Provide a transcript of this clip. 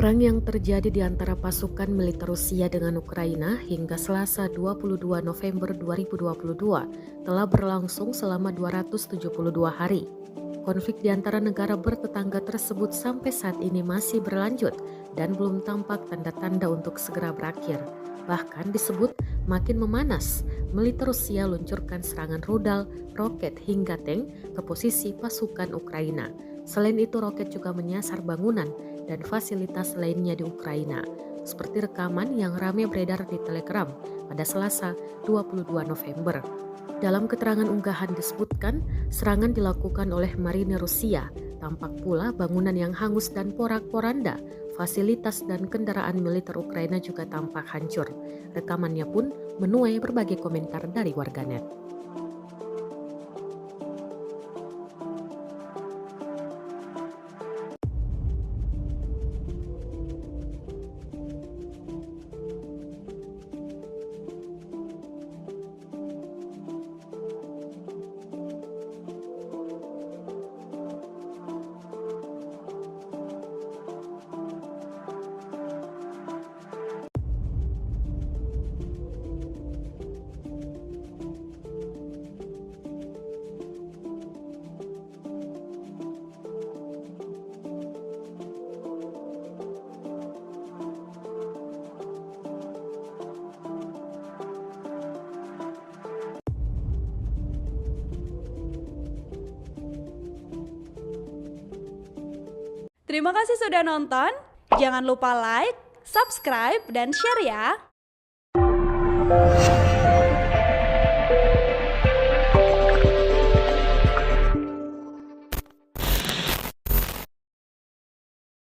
Perang yang terjadi di antara pasukan militer Rusia dengan Ukraina hingga Selasa 22 November 2022 telah berlangsung selama 272 hari. Konflik di antara negara bertetangga tersebut sampai saat ini masih berlanjut dan belum tampak tanda-tanda untuk segera berakhir. Bahkan disebut makin memanas, militer Rusia luncurkan serangan rudal, roket hingga tank ke posisi pasukan Ukraina. Selain itu, roket juga menyasar bangunan dan fasilitas lainnya di Ukraina, seperti rekaman yang ramai beredar di Telegram pada Selasa 22 November. Dalam keterangan unggahan disebutkan, serangan dilakukan oleh marinir Rusia, tampak pula bangunan yang hangus dan porak-poranda, fasilitas dan kendaraan militer Ukraina juga tampak hancur. Rekamannya pun menuai berbagai komentar dari warganet. Terima kasih sudah nonton. Jangan lupa like, subscribe, dan share ya.